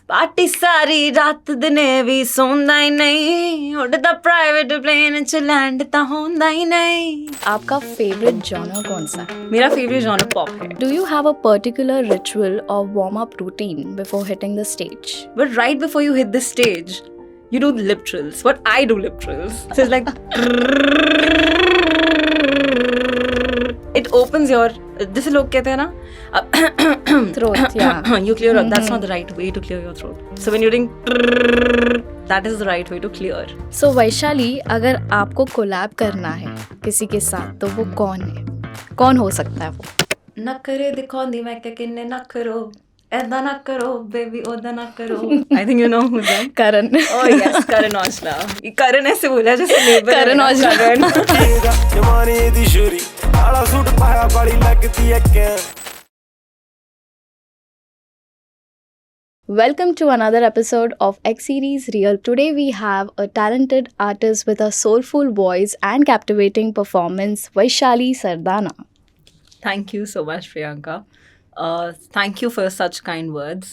Party ਸਾਰੀ ਰਾਤ ਦਿਨੇ ਵੀ ਸੌਂਦਾ ਹੀ ਨਹੀਂ ਉੱਡਦਾ ਪ੍ਰਾਈਵੇਟ ਪਲੇਨ ਚ ਲੈਂਡ ਤਾਂ ਹੁੰਦਾ ਹੀ ਨਹੀਂ आपका फेवरेट जॉनर कौन सा है? ਮੇਰਾ ਫੇਵरेट जॉनर पॉप है Do you have a particular ritual or warm-up routine before hitting the stage? but right before you hit the stage you do lip trills what I do lip trills so it's like it opens your जैसे लोग कहते हैं ना Throat, yeah. you clear your that's not the right way to clear your throat so when you're doing that is the right way to clear So Vaishali, अगर आपको collab करना है किसी के साथ तो वो कौन है? कौन हो सकता है वो? ਨਖਰੇ ਦਿਖਾਉਂਦੀ ਮੈਂ ਕਿ ਕਿੰਨੇ ਨਖਰੋ ਐਦਾਂ ਨਾ ਕਰੋ ਬੇਬੀ ਉਹਦਾ ਨਾ ਕਰੋ I think you know who's that Karan. oh yes Karan Aujla ये Karan ऐसे बोला जैसे neighbor Karan Aujla. जमाने दी छुरी काला सूट पाया बड़ी लगती है क्या Welcome to another episode of X Series Real. Today we have a talented artist with a soulful voice and captivating performance, Vaishali Sardana. Thank you so much Priyanka thank you for such kind words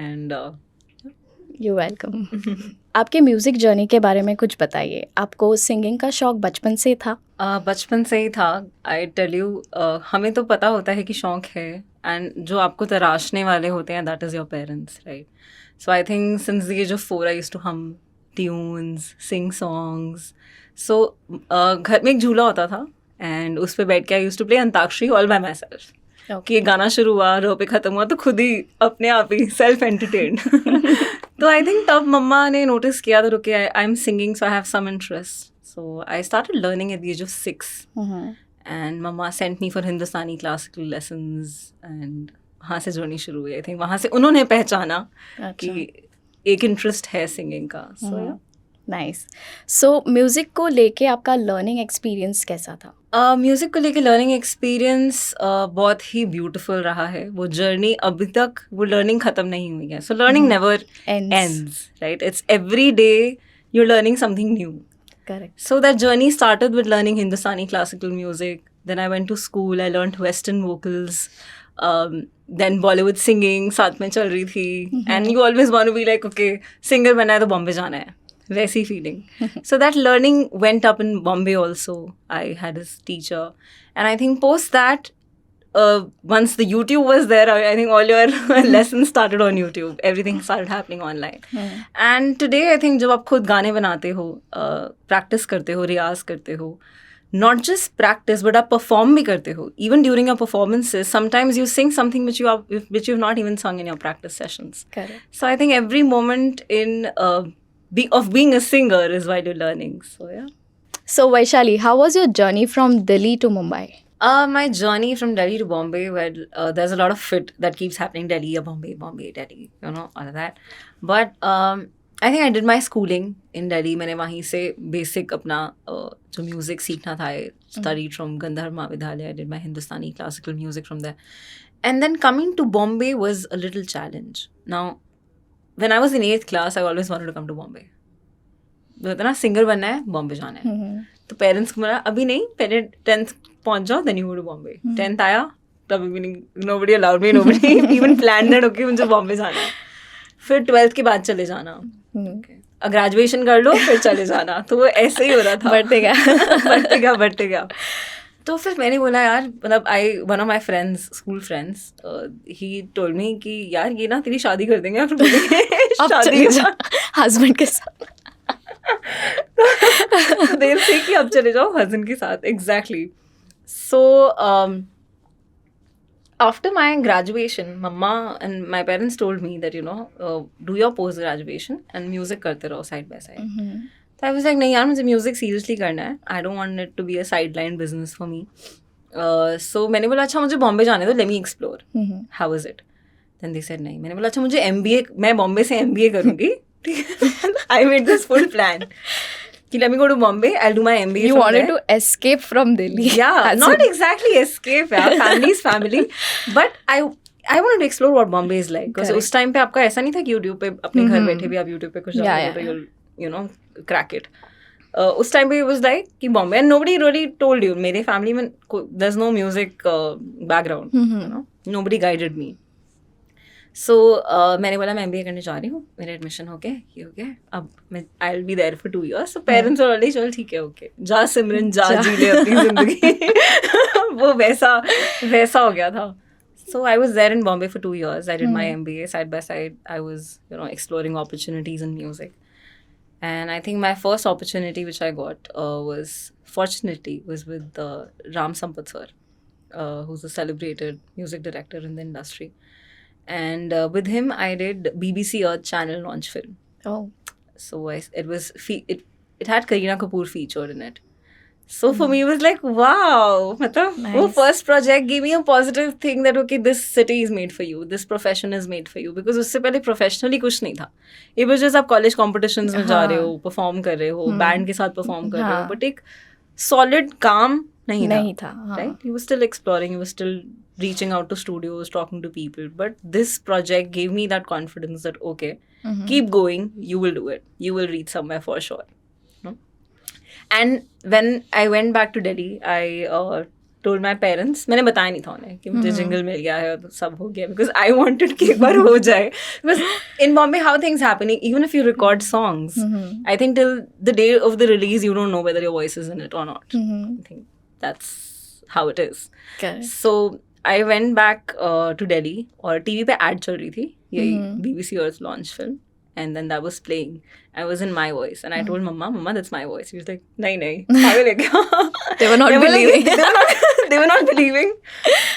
and You're welcome. आपके music journey के बारे में कुछ बताइए. आपको singing का शौक बचपन से था? बचपन से ही था आई टेल यू हमें तो पता होता है कि शौक है एंड जो आपको तराशने वाले होते हैं that is your parents right so I think since the age of 4 I used to hum tunes sing songs so घर में एक झूला होता था एंड उस पर बैठ के I used to play antakshari all by myself कि ये गाना शुरू हुआ रो पे ख़त्म हुआ तो खुद ही अपने आप ही सेल्फ एंटरटेन्ड तो आई थिंक तब मम्मा ने नोटिस किया था रुके I am singing so I have some interest so I started learning at the age of 6 and mama sent me for Hindustani classical lessons and वहाँ से जर्नी शुरू हुई आई थिंक वहाँ से उन्होंने पहचाना कि एक इंटरेस्ट है सिंगिंग का सो नाइस. सो म्यूजिक को लेके आपका लर्निंग एक्सपीरियंस कैसा था? म्यूज़िक को लेके लर्निंग एक्सपीरियंस बहुत ही ब्यूटीफुल रहा है वो जर्नी अभी तक वो लर्निंग ख़त्म नहीं हुई है so learning never ends right it's every day you are learning something new Correct. So that journey started with learning Hindustani classical music. Then I went to school. I learned Western vocals. Then Bollywood singing साथ में चल रही थी. And you always want to be like, okay, singer बनना है तो बॉम्बे जाना है. वैसी feeling. So that learning went up in Bombay also. I had a teacher. And I think post that, once the YouTube was there, I think all your lessons started on YouTube. Everything started happening online. And today, I think जब आप खुद गाने बनाते हो, practice करते हो, रियाज करते हो, not just practice, but आप perform भी करते हो. Even during your performances, sometimes you sing something which you've not even sung in your practice sessions. Correct. So I think every moment of being a singer is while you're learning. So yeah. So Vaishali, how was your journey from Delhi to Mumbai? My journey from Delhi to Bombay, where there's a lot of fit that keeps happening. Delhi, Bombay, Delhi, you know, all of that. But I think I did my schooling in Delhi. मैंने वहीं से basic अपना जो music सीखना था. I studied from Gandhar Mahavidyalaya. I did my Hindustani classical music from there. And then coming to Bombay was a little challenge. Now, when I was in 8th class, I always wanted to come to Bombay. बोलते ना singer बनना है बॉम्बे जाना है तो parents को बोला अभी नहीं पहले 10th पहुंच जाओ then you go to Bombay 10th आया तभी भी नहीं nobody allowed me nobody even plan that okay मुझे बॉम्बे जाना है फिर 12th के बाद चले जाना ग्रेजुएशन कर लो फिर चले जाना तो वो ऐसे ही हो रहा था बढ़ते गया तो फिर मैंने बोला यार मतलब one of my friends school friends he told me कि यार ये ना तेरी शादी कर देंगे फिर बोलेंगे शादी हस्बैंड के साथ देर से कि अब चले जाओ हस्बैंड के साथ exactly so after my graduation mumma and my parents told me that you know do your post graduation and music करते रहो साइड बाय साइड तो आई वाज लाइक नहीं यार मुझे म्यूजिक सीरियसली करना है I don't want it to be a sideline business for me so मैंने बोला अच्छा मुझे बॉम्बे जाने दो let me explore how is it then they said नहीं मैंने बोला अच्छा मुझे MBA मैं बॉम्बे से MBA करूँगी I made this full plan. Let me go to Bombay. I'll do my MBA. You wanted to escape from Delhi. Yeah, not exactly escape. Yeah, family is family. But I wanted to explore what Bombay is like. Because उस time पे आपका ऐसा नहीं था कि YouTube पे अपने घर बैठे भी आप YouTube पे कुछ डालोगे तो you'll you know crack it. उस time पे it was like कि Bombay and nobody really told you. मेरे family में there's no music background. You know, nobody guided me. सो मैंने बोला मैं MBA करने जा रही हूँ, मेरा एडमिशन हो गया, ये हो गया, अब मैं I will be there for 2 years. So parents और ऑलरेडी चल ठीक है, ओके, जा सिमरन जा, जी ले अपनी जिंदगी. वो वैसा हो गया था. So I was there in Bombay for 2 years. I did my MBA side by side. I was, exploring opportunities in music. And I think my first opportunity which I got was with Ram Sampath sir, who's a celebrated music director in the industry. And with him, I did BBC Earth Channel launch film. Oh. So it had Kareena Kapoor featured in it. So for me, it was like, wow. मतलब वो Nice. first project gave me a positive thing that okay, this city is made for you, this profession is made for you. Because उससे पहले professionally कुछ नहीं था. It was just आप college competitions में जा रहे हो, perform कर रहे हो, band के साथ perform कर रहे हो, but एक solid काम नहीं था. Right? You were still exploring, you were still reaching out to studios, talking to people. But this project gave me that confidence that okay, keep going, you will do it. You will reach somewhere for sure. And when I went back to Delhi, I told my parents, मैंने बताया नहीं था उन्हें कि मुझे jingle मिल गया है और सब हो गया, because I wanted कि एक बार हो जाए. Because in Bombay, how things happening, even if you record songs, I think till the day of the release, you don't know whether your voice is in it or not. I think that's how it is. Correct. So I went back to Delhi और TV पे ad चल रही थी, यही BBC Earth launch film. And then that was playing. I was in my voice. And I told Mama, that's my voice. She was like, nahi, pagal hai kya? They were not believing. They were not believing.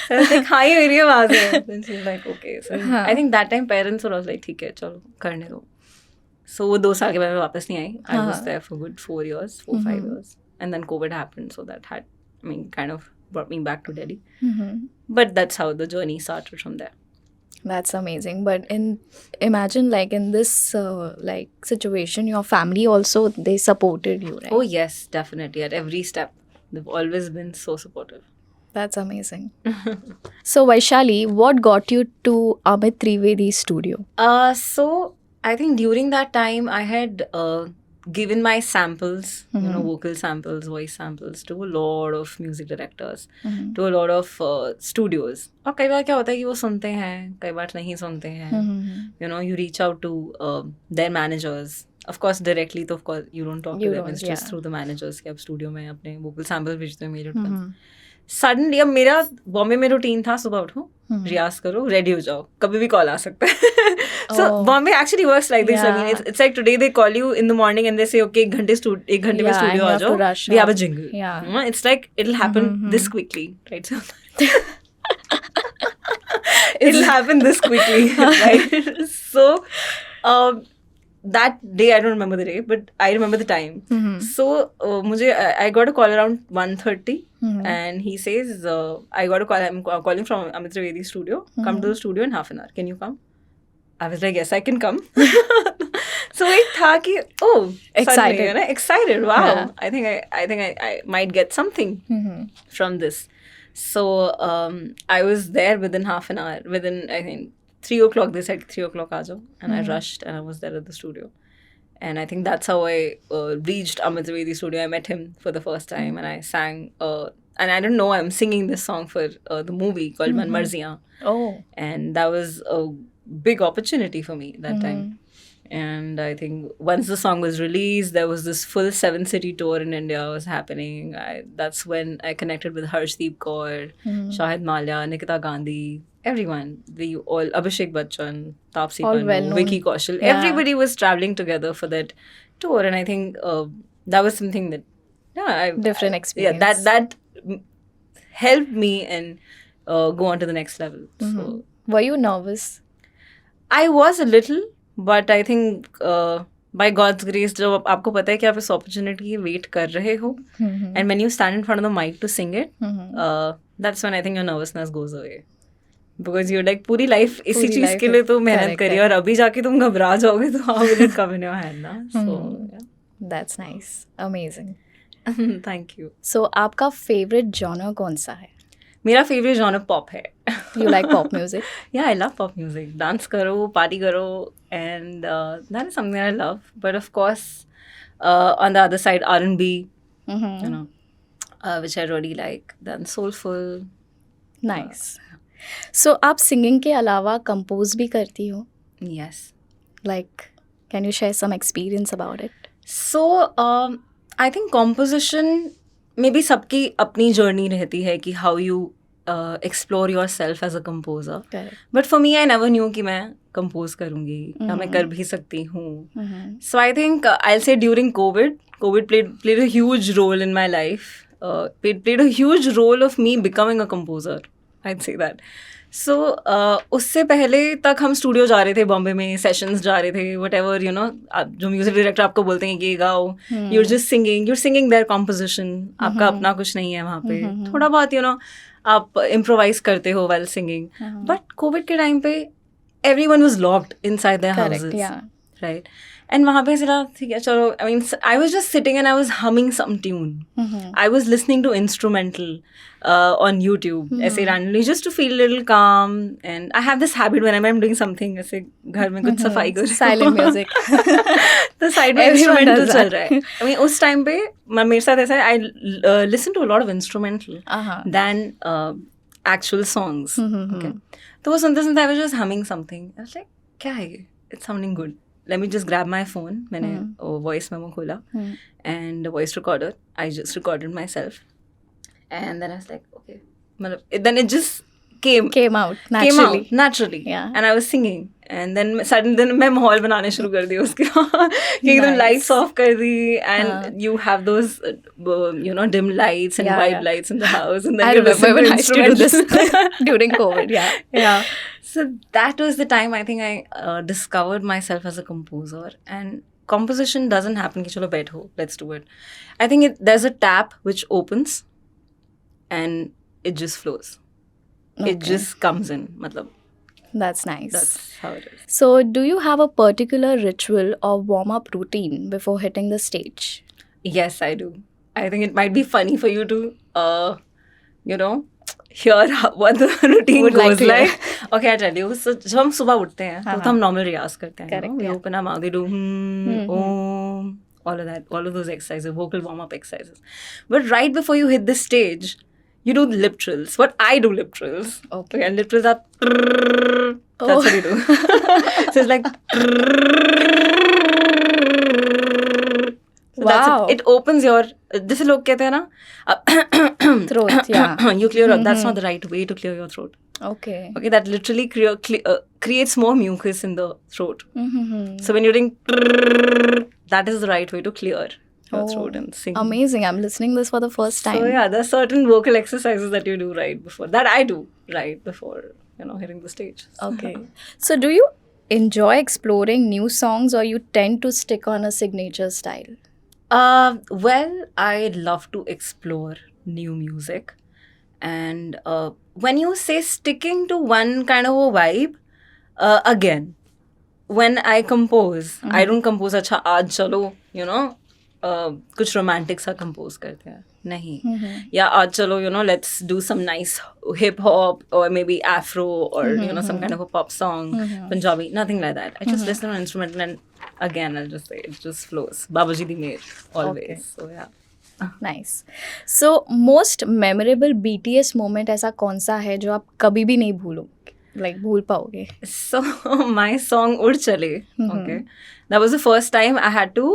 So I was like, हाँ, ये मेरी आवाज़ है. Then she was like, okay. So I think that time parents were also like, ठीक है, चलो, करने दो. So वो 2 साल के बाद मैं वापस नहीं आई. I was there for good 4 years, 4-5 years. And then COVID happened. So that kind of brought me back to Delhi. But that's how the journey started from there. That's amazing. But imagine like in this like situation, your family also, they supported you, right? Oh yes, definitely. At every step, they've always been so supportive. That's amazing. So Vaishali, what got you to Amit Trivedi's studio? So I think during that time I had given my samples, vocal samples, voice samples to a lot of music directors, to a lot of studios. और कई बार क्या होता है कि वो सुनते हैं, कई बार नहीं सुनते हैं. You reach out to their managers. Of course, directly, तो of course you don't talk to them. It's just through the managers कि आप studio में अपने vocal samples भेजते हो मेरे to them. सडनली अब मेरा बॉम्बे में रूटीन था, सुबह उठो, रियाज करो, रेडी हो जाओ, कभी भी कॉल आ सकता है. So Bombay actually works like this. I mean it's like today they call you in the morning and they say okay 1 घंटे में स्टूडियो आ जाओ, we have a jingle. It's like it will happen this quickly, right? So it will happen this quickly, right? So that day, I don't remember the day, but I remember the time. So I got a call around 1:30 and he says, I got a call, I'm calling from Amit Trivedi's studio, come to the studio in half an hour, can you come? I was like, yes, I can come. So it tha ki, excited, excited, wow. Yeah. I think I might get something from this. So I was there within half an hour, within I think 3 o'clock, they said 3 o'clock aa jao, and I rushed and I was there at the studio. And I think that's how I reached Amit Trivedi's studio. I met him for the first time and I sang, and I don't know, I'm singing this song for the movie called Man Marziyan. Oh. And that was a big opportunity for me that time. And I think once the song was released, there was this full 7-city tour in India was happening. That's when I connected with Harshdeep Kaur, Shahid Mallya, Nikita Gandhi, everyone. Abhishek Bachchan, Taapsee Pannu, Vicky Kaushal. Yeah. Everybody was traveling together for that tour. And I think that was something that, different experience. Yeah, that helped me and go on to the next level. So, were you nervous? I was a little. But I think by God's grace, जब आपको पता है कि आप इस opportunity की wait कर रहे हो, and when you stand in front of the mic to sing it, that's when I think your nervousness goes away. Because you're like, पूरी life इसी चीज़ के लिए तो मेहनत करी और अभी जाके तुम घबरा जाओगे तो how will it come in your hand ना? So yeah. That's nice, amazing. Thank you. So आपका favorite genre कौन सा है? मेरा favorite genre pop है. You like pop music? Yeah, I love pop music. Dance karo, party karo, and that is something I love. But of course, on the other side, R&B, which I really like. Then soulful. Nice. सो आप singing के अलावा compose भी करती हो? Yes. Like can you share some experience about it? So, I think composition में भी सबकी अपनी जर्नी रहती है कि how you explore yourself as a composer. Correct. But for me, I never knew कि मैं compose करूँगी या मैं कर भी सकती हूँ. So I think I'll say during COVID played a huge role in my life. Played a huge role of me becoming a composer. I'd say that. So उससे पहले तक हम स्टूडियो जा रहे थे बॉम्बे में, सेशंस जा रहे थे, whatever, you know, जो म्यूजिक डायरेक्टर आपको बोलते हैं कि ये गाओ, you're just singing their composition. आपका अपना कुछ नहीं है वहाँ पे. थोड़ा बहुत, you know, आप इम्प्रोवाइज करते हो while singing. But COVID के टाइम पे everyone was locked inside their houses. Correct, yeah. Right. And वहाँ पे सिर्फ ठीक है चलो, I mean, I was just sitting and I was humming some tune. I was listening to instrumental on YouTube, ऐसे randomly, just to feel a little calm. And I have this habit whenever I'm doing something, ऐसे घर में कुछ सफाई कर Silent music. तो side में Everyone instrumental does चल that. रहा है. I mean, उस टाइम पे मेरे साथ ऐसा है, I listen to a lot of instrumental than actual songs. Okay. तो वो सुनते सुनते I was just humming something. I was like, क्या है ये? It's sounding good. Let me just grab my phone. मैंने voice memo खोला and a voice recorder. I just recorded myself. And then I was like, okay. मतलब then it just came out naturally. Yeah. Yeah. And I was singing. And then suddenly मैं माहौल बनाने शुरू कर दिया उसके बाद कि एकदम lights off कर दी and you have those you know, dim lights and white lights in the house and then I you listen remember to when I used to do this instrumentals. during COVID. Yeah. So that was the time I think I discovered myself as a composer. And composition doesn't happen कि चलो बैठो, let's do it. I think there's a tap which opens and it just flows. It just comes in. मतलब That's nice. that's how it is. So, do you have a particular ritual or warm-up routine before hitting the stage? Yes, I do. I think it might be funny for you to, you know, hear what the routine Would like goes to hear. like. Okay, I tell you. So, जब हम सुबह उठते हैं तो हम normal रियाज करते हैं. Correct, We yeah. open our mouth, we do om, all of that, all of those exercises, vocal warm-up exercises. But right before you hit the stage, you do lip trills. What I do lip trills. Okay. And lip trills are that's what you do. So it's like so that's Wow. it. It opens your जैसे लोग कहते हैं ना Throat, yeah. you clear your that's not the right way to clear your throat. Okay. Okay, that literally creates more mucus in the throat. So when you're doing that is the right way to clear your throat and sing. Amazing. I'm listening this for the first time. So yeah, there's certain vocal exercises that you do right before that I do right before, you know, hitting the stage. Okay. So, do you enjoy exploring new songs or you tend to stick on a signature style? Well, I love to explore new music. And when you say sticking to one kind of a vibe, again, when I compose, I don't compose, अच्छा आज चलो, you know, कुछ romantic सा compose करते हैं. नहीं. या आज चलो, you know, let's do some nice hip hop or maybe Afro or, you know, some kind of a pop song, Punjabi, nothing like that. I just listen to an instrumental and again, I'll just say it just flows. Babaji di Mehr, always. Okay. So yeah. Nice. So, most memorable BTS moment ऐसा कौन सा है जो आप कभी भी नहीं भूलोगे? Like भूल पाओगे? So my song Ud Chale, okay, that was the first time I had to,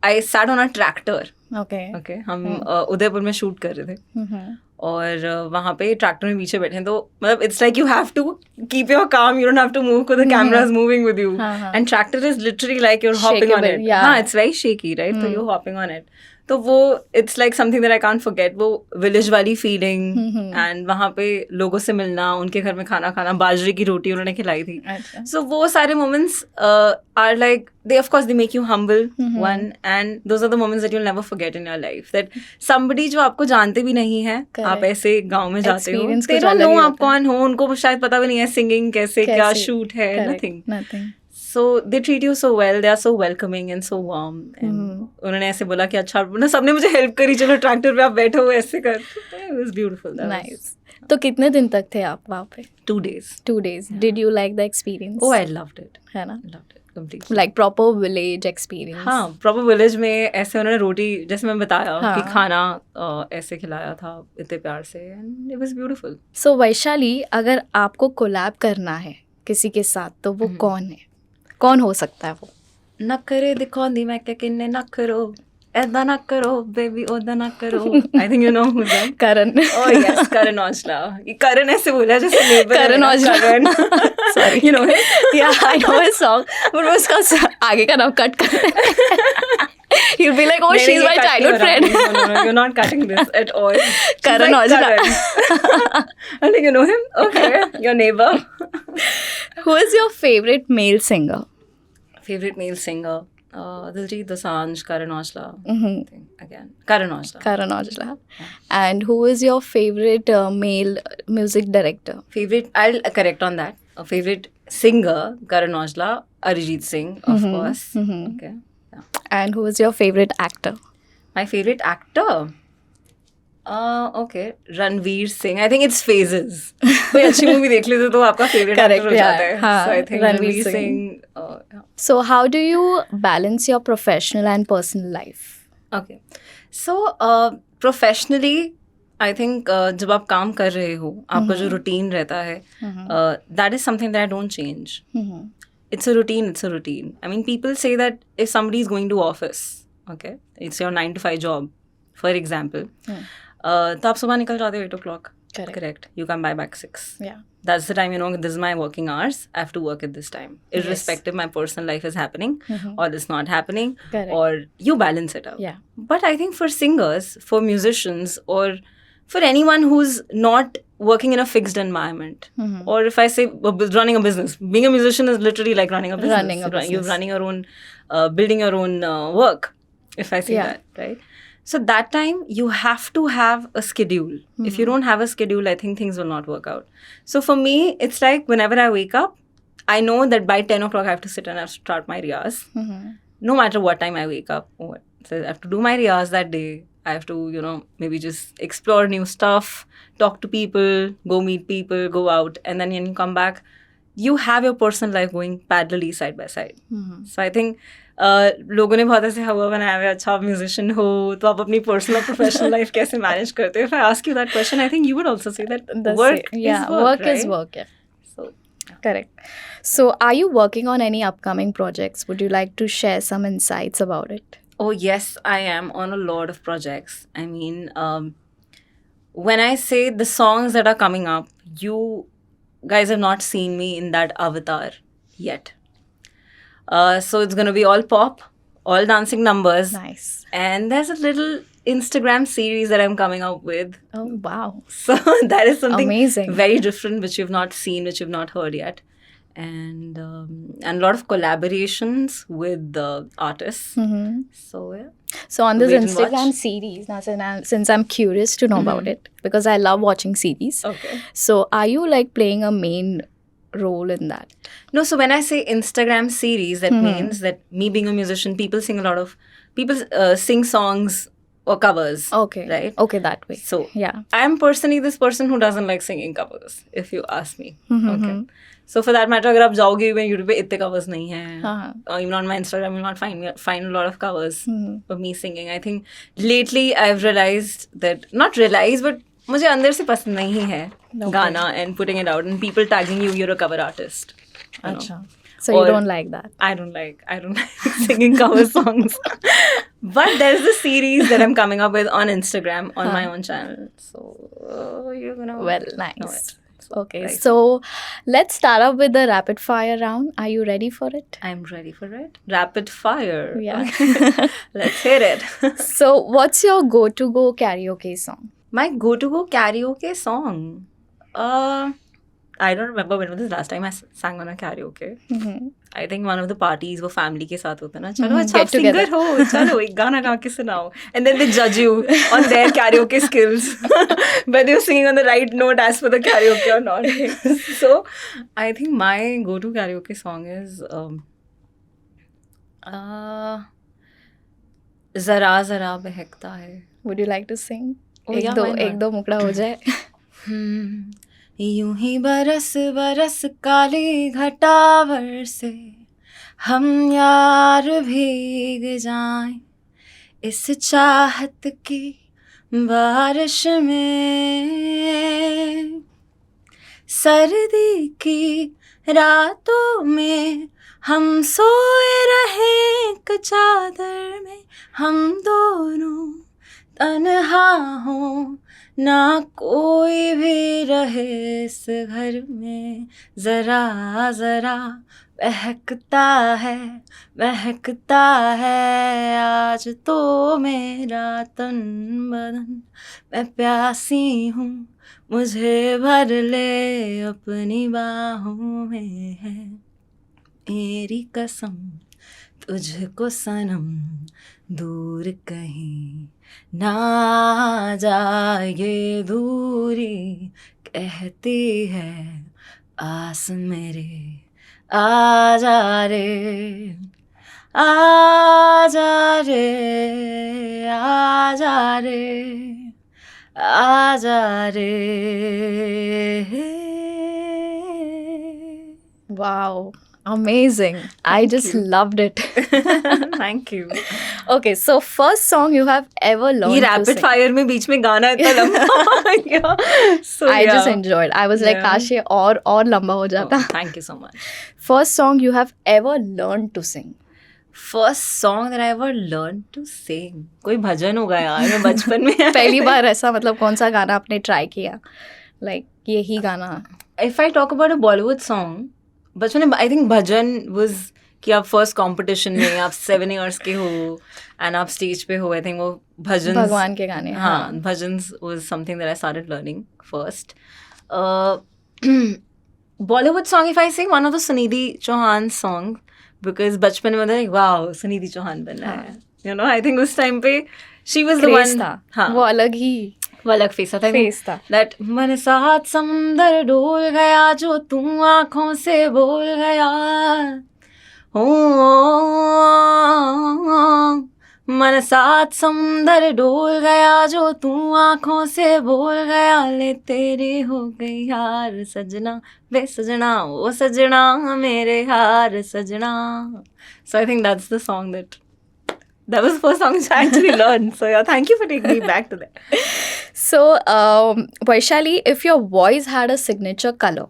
I sat on a tractor. Okay. हम उदयपुर में शूट कर रहे थे और वहाँ पे ट्रैक्टर में पीछे बैठे हैं तो मतलब it's like you have to keep your calm, you don't have to move because the camera is moving with you and tractor is literally like you are hopping on it. हाँ, it's very shaky, right? तो you are hopping on it. तो वो it's like something that I can't forget. वो village वाली feeling and वहाँ पे लोगों से मिलना, उनके घर में खाना खाना, बाजरे की रोटी उन्होंने खिलाई थी. So वो सारे moments are like, they of course they make you humble, one, and those are the moments that you'll never forget in your life. That somebody जो आपको जानते भी नहीं है, आप ऐसे गाँव में जाते हो, they don't know आप कौन हो, उनको शायद पता भी नहीं है सिंगिंग कैसे, क्या शूट है, nothing. So they treat you so well, they are so welcoming and so warm. And उन्होंने ऐसे बोला कि अच्छा, मतलब सबने मुझे हेल्प करी, चलो ट्रैक्टर पे आप बैठो ऐसे कर. It was beautiful. Nice. तो कितने दिन तक थे आप वहाँ पे? 2 days. 2 days. Did you like the experience? Oh, I loved it. है ना? Loved it. completely. Like proper village experience. हाँ, proper village में ऐसे उन्होंने रोटी, जैसे मैं बताया कि हाँ. खाना ऐसे खिलाया था इतने प्यार से, and it was beautiful. So Vaishali, अगर आपको कोलैब करना है किसी के साथ तो वो कौन है? कौन हो सकता है वो? नखरे दिखाਉਂਦੀ मैं क्या किन्ने नखरो, ऐदा ना करो बेबी, ओदा ना करो. I think you know who that. Karan. Oh yes, Karan Aujla. ये करण ऐसे बोला जैसे neighbor है करण ना, औजला. करण. Sorry. You know him? Yeah, I know his song. but वो उसका आगे का नाम कट कर He'll be like, oh, नहीं, she's नहीं, my ये cut childhood नहीं हो रहा. friend. No, you're not cutting this at all. She's Karan like Aujla. Karan. I'm like, you know him? Okay, your neighbor. Who is your favorite male singer? Favorite male singer? Diljit Dosanjh, Karan Aujla. Mm-hmm. I think, again, Karan Aujla. Karan Aujla. And who is your favorite male music director? Favorite, I'll correct on that. A favorite singer, Karan Aujla, Arijit Singh, of course. Okay. Yeah. And who is your favorite actor? My favorite actor? Okay, Ranveer Singh. I think it's phases. कोई अच्छी movie देख लेते तो आपका favorite Correct, actor हो yeah. जाता है. हाँ, So I think Ranveer Ranveer Singh. Singh. Yeah. So how do you balance your professional and personal life? Okay. So professionally, I think जब आप काम कर रहे हो, आपका जो routine रहता है, that is something that I don't change. It's a routine. It's a routine. I mean, people say that if somebody is going to office, okay, it's your 9 to 5 job, for example, तो आप सुबह निकल जाते हो 8 o'clock. Correct. You come back 6. Yeah. That's the time, you know, this is my working hours. I have to work at this time. Irrespective my personal life is happening or it's not happening. Correct. Or you balance it out. Yeah. But I think for singers, for musicians, or for anyone who's not working in a fixed environment, or if I say running a business, being a musician is literally like running a business. Running a business. You're running your own, building your own work, if I say that, right? So that time you have to have a schedule. If you don't have a schedule, I think things will not work out. So for me, it's like whenever I wake up, I know that by 10 o'clock I have to sit and I have to start my riyaz. No matter what time I wake up. So I have to do my riyaz that day. I have to, you know, maybe just explore new stuff, talk to people, go meet people, go out. And then when you come back, you have your personal life going parallelly side by side. So I think लोगों ने बहुत ऐसे हवा बनाया हुआ है, अच्छा आप म्यूजिशियन हो तो आप अपनी पर्सनल और प्रोफेशनल लाइफ कैसे मैनेज करते हो? If I ask you that question, I think you would also say that work is work, Yeah. So, Correct. So are you working on any upcoming projects? Would you like to share some insights about it? oh yes, I am on a lot of projects. I mean, when I say the songs that are coming up, you guys have not seen me in that avatar yet. So it's going to be all pop, all dancing numbers. Nice. And there's a little Instagram series that I'm coming out with. Oh, wow. So that is something Amazing. very different, which you've not seen, which you've not heard yet. And a lot of collaborations with the artists. So yeah. So on this Wait and Instagram watch. series, now since I'm curious to know about it, because I love watching series. Okay. So are you like playing a main role in that? No, so when I say Instagram series, that means that me being a musician, people sing songs or covers. Okay. Right? Okay, that way. So Yeah. I'm personally this person who doesn't like singing covers, if you ask me. Okay. So for that matter, अगर आप जाओगे YouTube पे इतने covers नहीं हैं. Even on my Instagram, you'll not find a lot of covers of me singing. I think lately I've realized that, not realized, but मुझे अंदर से पसंद नहीं है गाना and putting it out and people tagging you, you're a cover artist. You know? Acha. So you Or- don't like that? I don't like singing cover songs. But there's a series that I'm coming up with on Instagram on my own channel. So you're gonna Well, know nice. it. Okay, right. so let's start up with the rapid fire round. Are you ready for it? I'm ready for it. Rapid fire. Yeah. Okay. Let's hear it. So what's your go karaoke song? My go-to-go karaoke song. I don't remember when was the last time I sang on a karaoke. I think one of the parties वो family के साथ होता है ना, चलो अच्छा आप Get together. singer हो, चलो एक गाना गा के सुनाओ, and then they judge you on their karaoke skills, whether you're singing on the right note as per the karaoke or not. So I think my go-to karaoke song is जरा जरा बहकता है. Would you like to sing? Oh, yeah, why not? एक दो मुकड़ा हो जाए. यूं ही बरस बरस काली घटावर से हम यार भीग जाएं इस चाहत की बारिश में, सर्दी की रातों में हम सोए रहे एक चादर में, हम दोनों तन्हा हो ना कोई भी रहे इस घर में, जरा जरा महकता है आज तो मेरा तन बदन, मैं प्यासी हूँ मुझे भर ले अपनी बाहों में, है मेरी कसम तुझको सनम, दूर कहीं ना जाए ये दूरी, कहती है आस मेरे आजा रे, आजा रे, आजा रे, आजा रे. Wow, amazing. I just you. loved it. Thank you. Okay, so first song you have ever learned ये to रैपिड sing. फायर में बीच में गाना इतना लंबा गया. So I just yeah. enjoyed. I was like, Yeah. काश ये और लंबा हो जाता. Oh, thank you so much. First song you have ever learned to sing. First song that I ever learned to sing. कोई भजन होगा यार, मैं बचपन में पहली बार ऐसा मतलब कौन सा गाना आपने ट्राई किया? Like यही गाना. If I talk about a Bollywood song, बचपन में I think भजन was कि आप फर्स्ट कंपटीशन में आप 7 years के हो एंड आप स्टेज पे हो, आई थिंक वो भजन भगवान के गाने. हाँ, bhajans was something that I started learning first. Bollywood song, if I sing one of the Sunidhi Chauhan songs, because बचपन में like wow सुनिधि चौहान बनना है, you know, I think उस टाइम पे she was the Craze one. था. हाँ, वो अलग ही वो अलग फेस था. फेस था. That मन साथ समुंदर डोल गया जो तू आँखों से बोल गया, हो मन साथ समुंदर डोल गया जो तू आँखों से बोल गया, ले तेरी हो गई यार सजना वे सजना ओ सजना मेरे हार सजना. So I think that's the song that was the first song which I actually learned. So yeah, thank you for taking me back to that. So, Vaishali, if your voice had a signature color,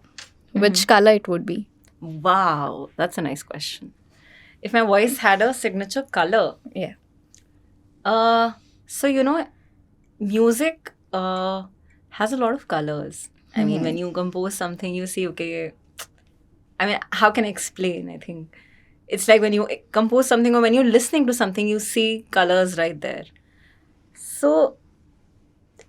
which color it would be? Wow, that's a nice question. If my voice had a signature color, Yeah. so you know, music has a lot of colors. I mean, when you compose something, you see, okay, I mean, how can I explain? I think it's like when you compose something or when you're listening to something, you see colors right there. So,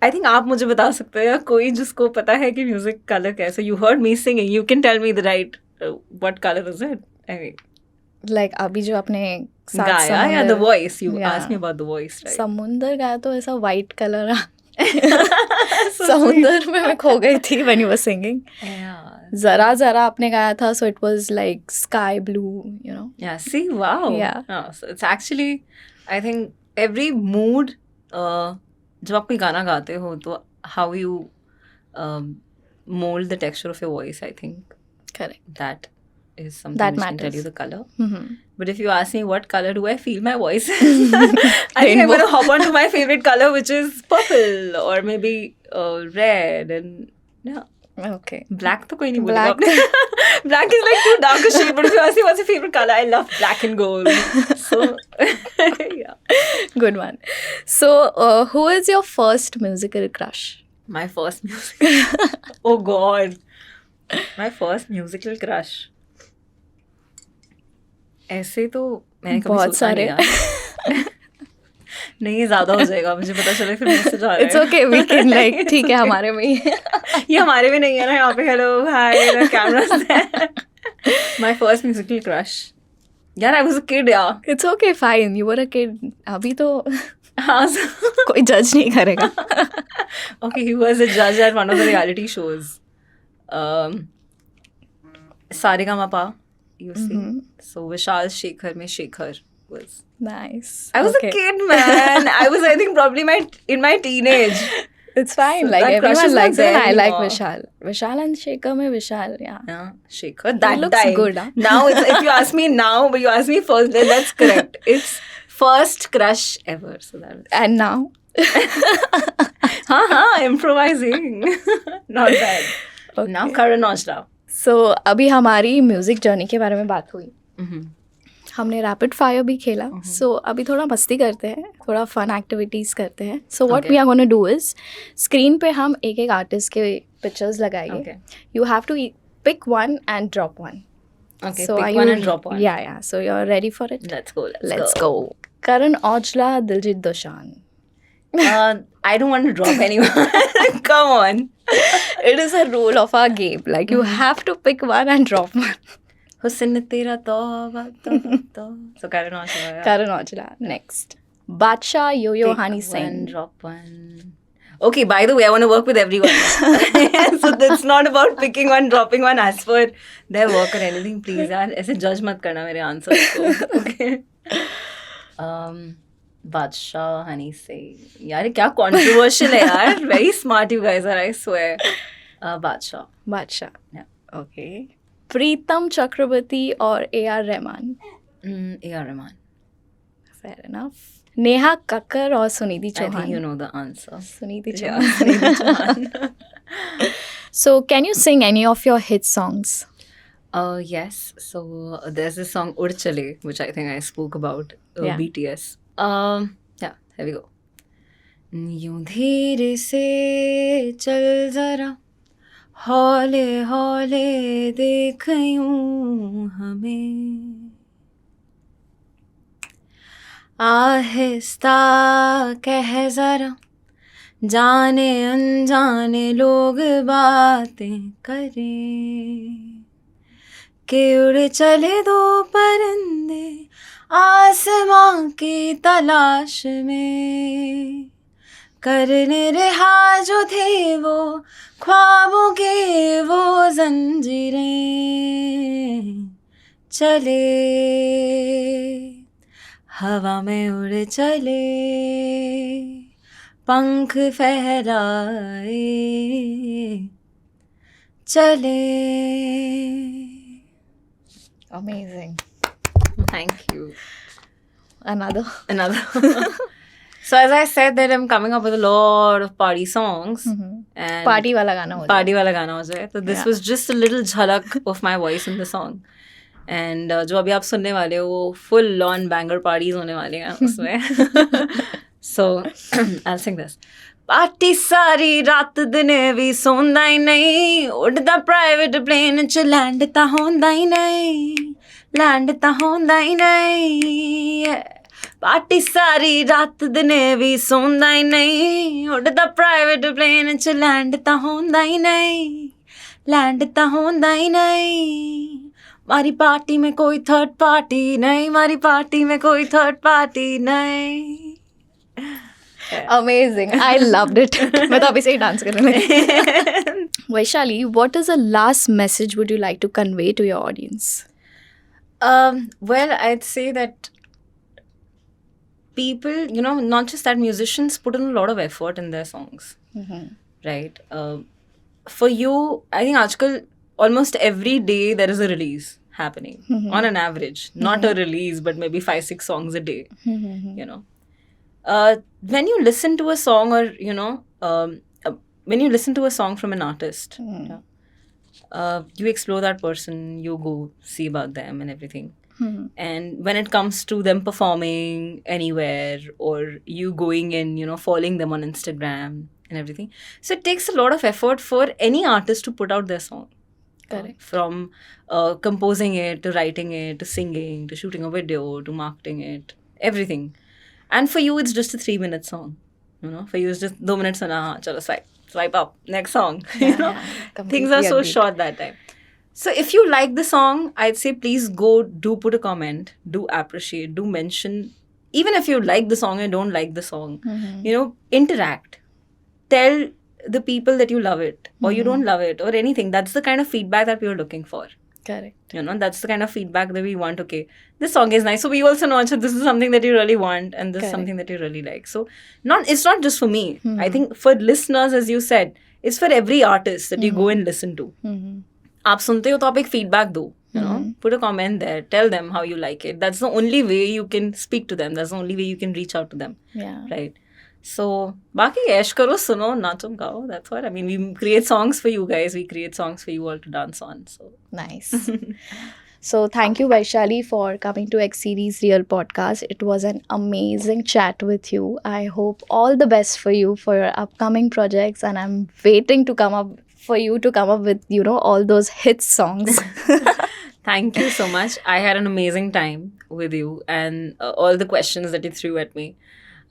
I think आप मुझे बता सकते हो या कोई जिसको पता है कि म्यूजिक कलर कैसे. You heard me singing, you can tell me the right what color is it? I mean, Like अभी जो आपने सात गाया या the voice? You Yeah. asked me about the voice, right? समुंदर गाया तो ऐसा white color समुंदर में मैं खो गई थी when you were singing. Yeah. जरा जरा आपने गाया था, so it was like sky blue, you know. Yeah, see, wow. Yeah. Oh, so it's actually, I think every mood, जब आप कोई गाना गाते हो तो how you mold the texture of your voice, I think Correct. that is something That which can tell matters. you the color. Mm-hmm. But if you ask me what color do I feel my voice is, I think I'm Rainbow. going to hop on to my favorite color, which is purple or maybe red and yeah. Okay. Black तो कोई नहीं Black. बोलेगा. Black is like too dark a shade, but if you ask me what's your favorite color, I love black and gold. So, yeah. Good one. So, who is your first musical crush? My first music. Oh God. My first musical crush. ऐसे तो मैंने कभी बहुत सोचा नहीं सारे. यार. नहीं ये ज्यादा हो जाएगा, मुझे पता चले फिर मैसेज आ रहा है. It's okay, we can like ठीक है हमारे में ही है. ये हमारे में नहीं है ना, यहाँ पे हेलो हाय कैमरास है. My first musical crush. यार I was a kid यार. It's okay, fine. You were a kid. अभी तो हाँ. कोई जज नहीं करेगा. Okay, he was a judge at one of the reality shows. Saregama, you see. So Vishal Shekhar mein Shekhar was. Nice. I was Okay. a kid, man. I was, I think, probably in my teenage. It's fine. So like that crush everyone is not likes it, and there I like anymore. Vishal. Vishal and Shekhar mein Vishal. Yeah. Yeah, Shekhar. That looks time. good, huh? Now, if you ask me now, but you ask me first, then that's correct. It's first crush ever. So that is. And now. Improvising. Not bad. Okay. Now Karan Aujla. So अभी हमारी music journey के बारे में बात हुई. Mm-hmm. हमने rapid fire भी खेला. सो अभी थोड़ा मस्ती करते हैं, थोड़ा फन एक्टिविटीज़ करते हैं. So what we are gonna do is screen पे हम एक एक आर्टिस्ट के पिक्चर्स लगाएंगे. Okay. You have to pick one and drop one. Okay, So pick are one you- and drop one. Yeah. So you're ready for it? Let's go. Let's go. Karan Aujla, Diljit Dosanjh. I don't want to drop anyone. Come on. It is a rule of our game. Like you have to pick one and drop one. Husn tera tauba tauba. So Karan Aujla. Yeah. Karan Aujla. Next. Badshah, Yo-Yo, Pick Honey one, Singh. drop one. Okay, by the way, I want to work with everyone. So it's not about picking one, dropping one as per their work or anything. Please, यार ऐसे judge मत करना मेरे answers को. Okay. Badshah, Honey Singh. यार ये क्या controversial है यार. Very smart you guys are, I swear. Badshah. Badshah. Yeah. Okay. Preetam Chakrabarti or A.R. Rahman. A.R. Rahman. Fair enough. Neha Kakkar or Sunidhi I Chauhan. think you know the answer. Sunidhi Yeah, Chauhan. Sunidhi Chauhan. So can you sing any of your hit songs? Yes. So there's this song Ud Chale, which I think I spoke about. Yeah. BTS. Yeah. Here we go. यूं धीरे से चल जरा हौले हौले देख यूं हमें आहिस्ता कह जरा जाने अनजाने लोग बातें करें कि उड़ चले दो परिंदे आसमां की तलाश में करने रिहा जो थे वो ख्वाबों के वो जंजीरें चले हवा में उड़ चले पंख फहराए चले. Amazing. Thank you. Another. So as I said that I'm coming up with a lot of party songs and Party वाला गाना हो जाए. party वाला गाना हो जाए. So this Yeah. was just a little झलक of my voice in the song. And जो अभी आप सुनने वाले हो वो full on banger parties होने वाले हैं उसमें. So I'll sing this. Party सारी रात दिन भी सौंदा ही नहीं उड़दा प्राइवेट प्लेन च लैंड तां होंदा ही नहीं लैंड तां होंदा ही नहीं पार्टी सारी रात दिन भी सौंदा ही नहीं उड़दा प्राइवेट प्लेन च लैंड तां होंदा ही नहीं लैंड तां होंदा ही नहीं मारी पार्टी में कोई थर्ड पार्टी नहीं मारी पार्टी में कोई थर्ड पार्टी नहीं. Amazing. I loved it. मैं तो अभी से ही डांस करने लगी. Vaishali, what is the last message would you like to convey to your audience? Well, I'd say that people, not just that, musicians put in a lot of effort in their songs, right? For you, I think आजकल almost every day there is a release happening on an average. Not a release, but maybe 5-6 songs a day, when you listen to a song or, when you listen to a song from an artist, you explore that person, you go see about them and everything. And when it comes to them performing anywhere or you going in, following them on Instagram and everything. So it takes a lot of effort for any artist to put out their song. Correct. From composing it, to writing it, to singing, to shooting a video, to marketing it, everything. And for you, it's just a 3-minute song. For you, it's just 2 minutes and chalo swipe up, next song. Things are so agreed. short that time. So if you like the song, I'd say please do put a comment, do appreciate, do mention. Even if you like the song and don't like the song, interact. Tell the people that you love it or you don't love it or anything. That's the kind of feedback that we are looking for. Correct. You know, that's the kind of feedback that we want. Okay, this song is nice, so we also know that this is something that you really want, and this is Correct. something that you really like. So it's not just for me. I Mhm. think for listeners, as you said, it's for every artist that you go and listen to. Mhm. आप सुनते हो तो आप एक feedback दो. You know, put a comment there. Tell them how you like it. That's the only way you can speak to them. That's the only way you can reach out to them. Yeah. Right. So, बाकी ऐश करो, सुनो, नाचो, गाओ. That's what I mean. We create songs for you guys. We create songs for you all to dance on. So Nice. So thank you, Vaishali, for coming to X Series Real Podcast. It was an amazing chat with you. I hope all the best for you for your upcoming projects, and I'm waiting to come up with, you know, all those hit songs. thank you so much. I had an amazing time with you and all the questions that you threw at me.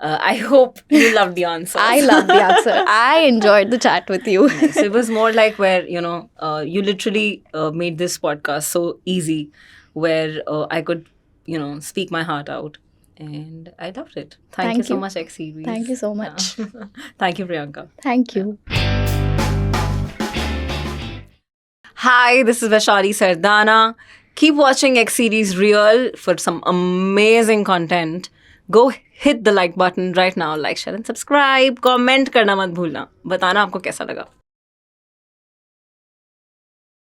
I hope you loved the answers. I love the answer. I enjoyed the chat with you. So it was more like where, you know, you literally made this podcast so easy, where I could, you know, speak my heart out. And I loved it. Thank you so you. much, X Series. Thank you so much. Thank you, Priyanka. Thank you. Hi, this is Vaishali Sardana. Keep watching X Series Real for some amazing content. Go hit the like button right now. Like, share and subscribe. Comment करना मत भूलना. बताना आपको कैसा लगा.